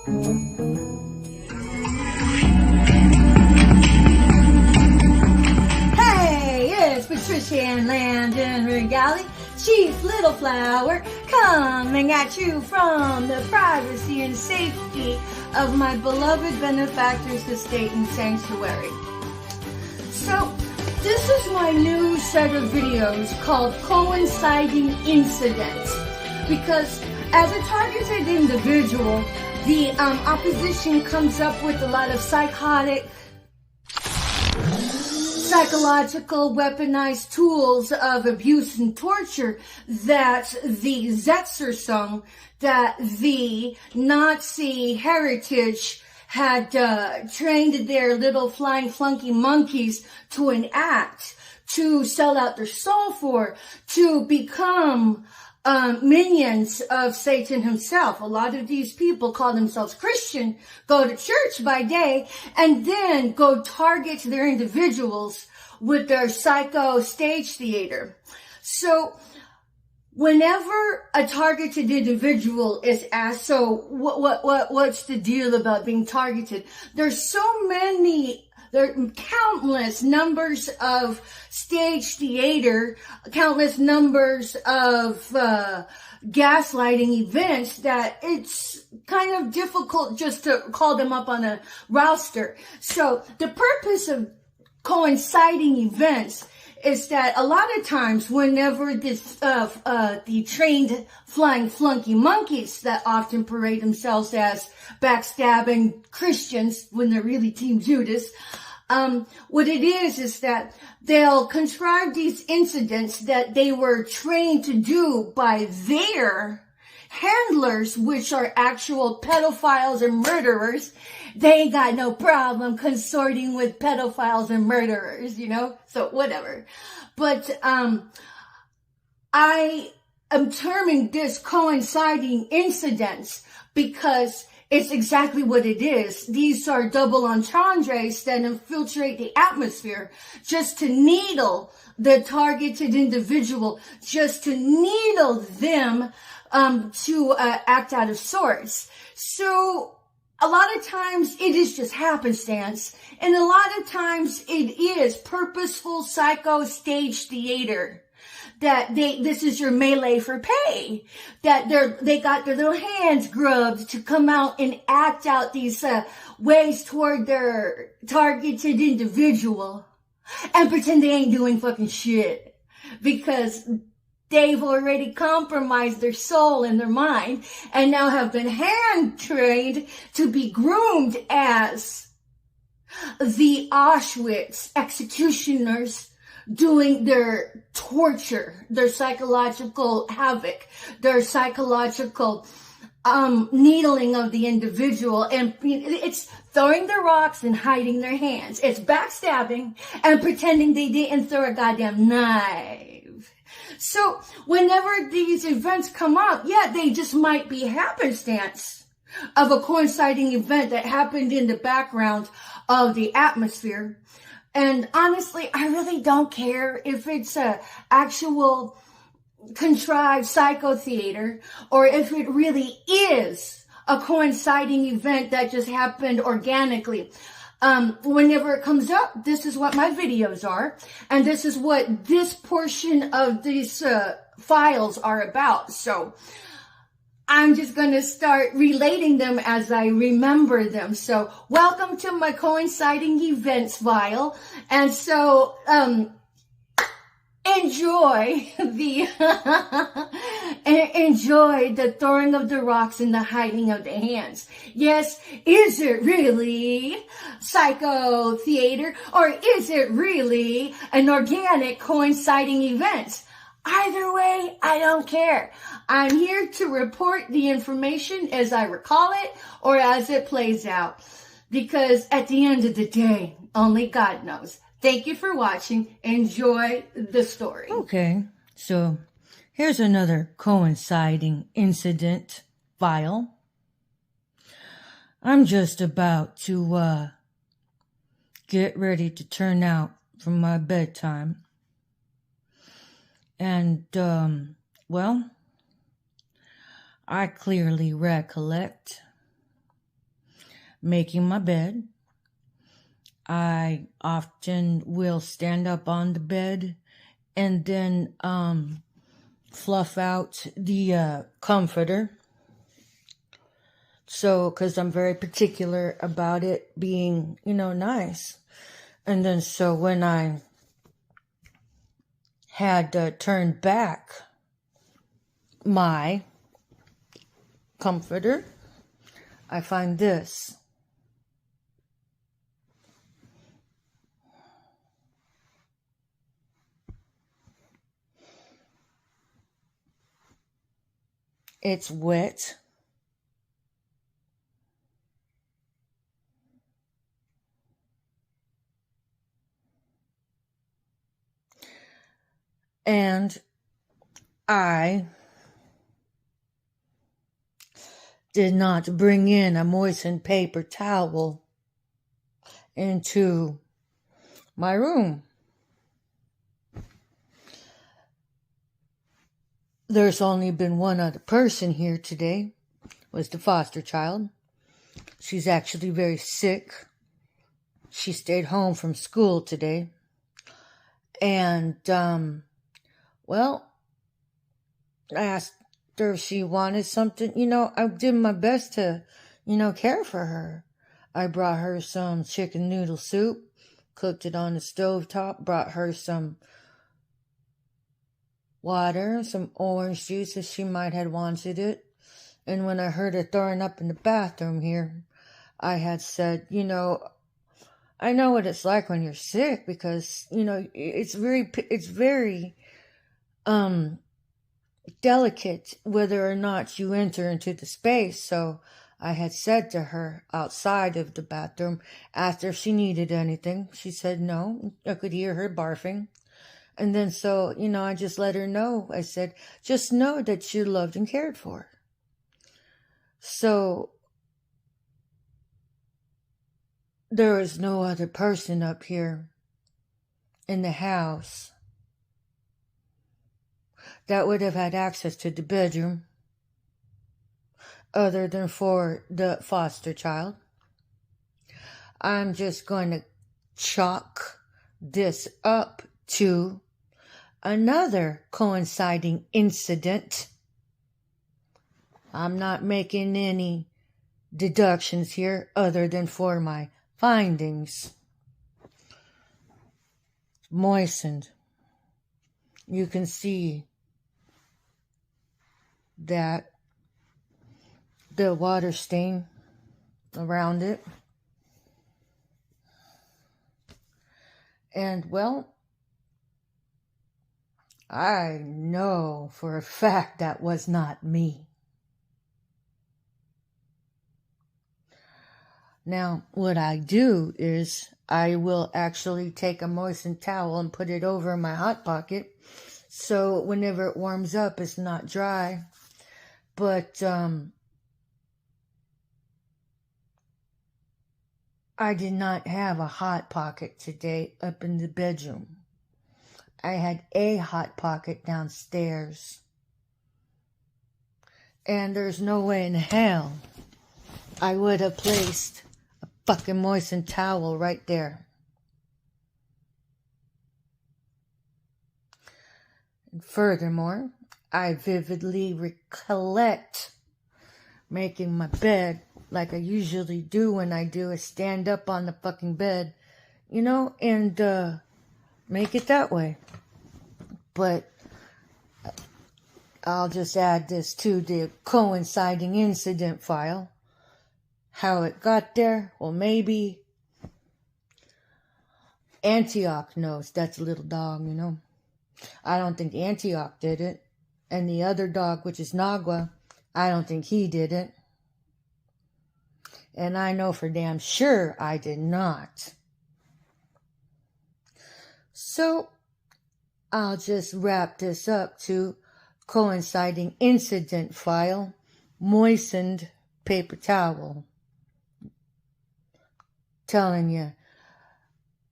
Hey, it's Patricia and Landon Regali, Chief Little Flower, coming at you from the privacy and safety of my beloved benefactor's estate and sanctuary. So, this is my new set of videos called Coinciding Incidents, because as a targeted individual, the opposition comes up with a lot of psychological weaponized tools of abuse and torture that the Zetzersung, that the Nazi heritage had trained their little flying flunky monkeys to enact, to sell out their soul for, to become minions of Satan himself. A lot of these people call themselves Christian, go to church by day, and then go target their individuals with their psycho stage theater. So whenever a targeted individual is asked, so what's the deal about being targeted? There are countless numbers of stage theater, countless numbers of gaslighting events that it's kind of difficult just to call them up on a roster. So the purpose of coinciding events is that a lot of times whenever the trained flying flunky monkeys that often parade themselves as backstabbing Christians when they're really Team Judas, what it is that they'll contrive these incidents that they were trained to do by their handlers, which are actual pedophiles and murderers. They ain't got no problem consorting with pedophiles and murderers, so whatever. But I am terming this coinciding incidents because it's exactly what it is. These are double entendres that infiltrate the atmosphere just to needle the targeted individual, just to needle them to act out of sorts. So a lot of times it is just happenstance, and a lot of times it is purposeful psycho stage theater. That this is your melee for pay. That they got their little hands grubbed to come out and act out these ways toward their targeted individual and pretend they ain't doing fucking shit because they've already compromised their soul and their mind and now have been hand trained to be groomed as the Auschwitz executioners, doing their torture, their psychological havoc, their psychological needling of the individual. And it's throwing the rocks and hiding their hands. It's backstabbing and pretending they didn't throw a goddamn knife. So whenever these events come up, they just might be happenstance of a coinciding event that happened in the background of the atmosphere. And honestly, I really don't care if it's a actual contrived psycho theater or if it really is a coinciding event that just happened organically. Whenever it comes up, this is what my videos are, and this is what this portion of these files are about. So I'm just going to start relating them as I remember them. So welcome to my coinciding events file. And so enjoy the throwing of the rocks and the hiding of the hands. Yes, is it really psycho theater, or is it really an organic coinciding event? Either way, I don't care. I'm here to report the information as I recall it or as it plays out. Because at the end of the day, only God knows. Thank you for watching. Enjoy the story. Okay, so here's another coinciding incident file. I'm just about to get ready to turn out from my bedtime. And, well, I clearly recollect making my bed. I often will stand up on the bed and then fluff out the comforter. So, because I'm very particular about it being, nice. And then so when I had turned back my comforter, I find this. It's wet. And I did not bring in a moistened paper towel into my room. There's only been one other person here today, was the foster child. She's actually very sick. She stayed home from school today. And, I asked her if she wanted something. I did my best to, care for her. I brought her some chicken noodle soup, cooked it on the stovetop, brought her some water, some orange juice if she might have wanted it. And when I heard her throwing up in the bathroom here, I had said, I know what it's like when you're sick because, it's very delicate whether or not you enter into the space. So I had said to her outside of the bathroom, asked her if she needed anything. She said no. I could hear her barfing. And then so, I just let her know. I said, just know that you're loved and cared for. So there was no other person up here in the house that would have had access to the bedroom other than for the foster child. I'm just going to chalk this up to another coinciding incident. I'm not making any deductions here other than for my findings. Moistened. You can see that the water stain around it. And I know for a fact that was not me. Now, what I do is I will actually take a moistened towel and put it over my hot pocket so whenever it warms up, it's not dry. But I did not have a hot pocket today up in the bedroom. I had a hot pocket downstairs. And there's no way in hell I would have placed a fucking moistened towel right there. And furthermore, I vividly recollect making my bed like I usually do when I do is stand up on the fucking bed, and make it that way. But I'll just add this to the coinciding incident file. How it got there? Well, maybe Antioch knows. That's a little dog, I don't think Antioch did it. And the other dog, which is Nagua, I don't think he did it. And I know for damn sure I did not. So I'll just wrap this up to coinciding incident file, moistened paper towel. Telling you,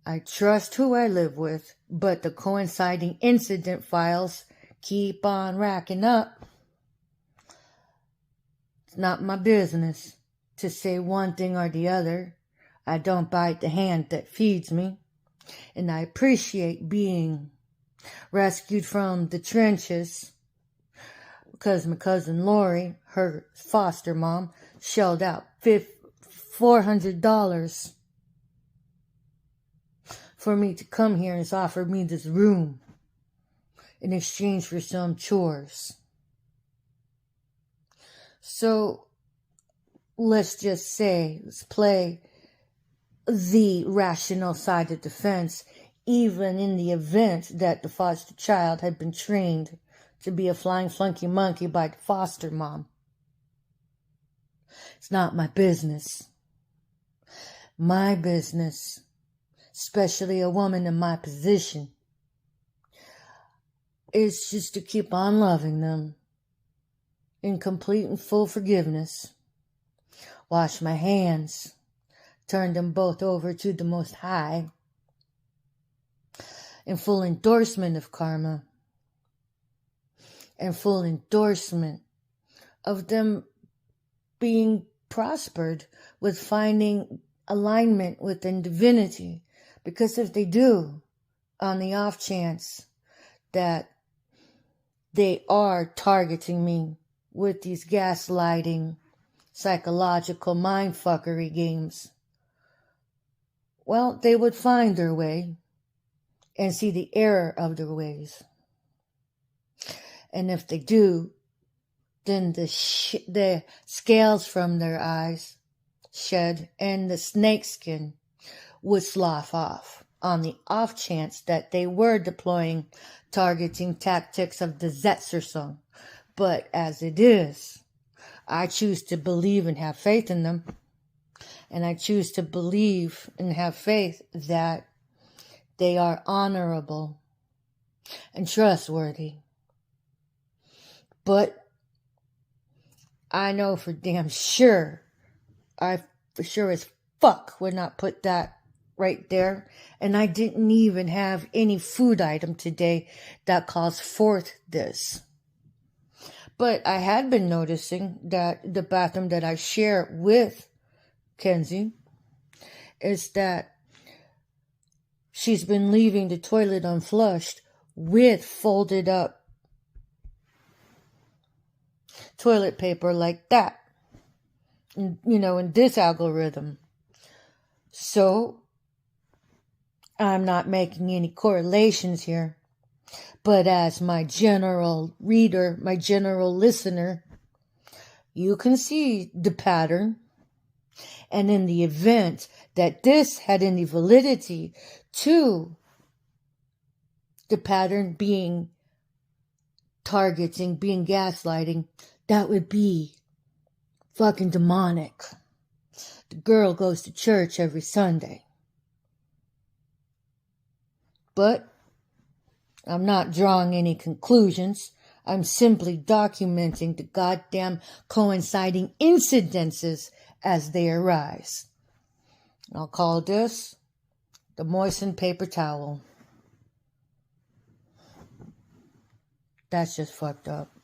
I trust who I live with, but the coinciding incident files keep on racking up. It's not my business. to say one thing or the other. I don't bite the hand that feeds me. And I appreciate being rescued from the trenches because my cousin Lori, her foster mom, shelled out $400 for me to come here and has offered me this room in exchange for some chores. So let's just say, let's play the rational side of defense, even in the event that the foster child had been trained to be a flying flunky monkey by the foster mom. It's not my business. My business, especially a woman in my position, is just to keep on loving them in complete and full forgiveness. Wash my hands, turn them both over to the Most High, in full endorsement of karma, and full endorsement of them being prospered with finding alignment within divinity. Because if they do, on the off chance that they are targeting me with these gaslighting, psychological mindfuckery games, well, they would find their way and see the error of their ways. And if they do, then the scales from their eyes shed and the snakeskin would slough off on the off chance that they were deploying targeting tactics of the Zetzersung. But as it is, I choose to believe and have faith in them. And I choose to believe and have faith that they are honorable and trustworthy. But I know for damn sure, I for sure as fuck would not put that right there. And I didn't even have any food item today that calls forth this. But I had been noticing that the bathroom that I share with Kenzie is that she's been leaving the toilet unflushed with folded up toilet paper like that, in this algorithm. So I'm not making any correlations here, but as my general reader, my general listener, you can see the pattern. And in the event that this had any validity to the pattern being targeting, being gaslighting, that would be fucking demonic. The girl goes to church every Sunday. But I'm not drawing any conclusions. I'm simply documenting the goddamn coinciding incidences as they arise. I'll call this the moistened paper towel. That's just fucked up.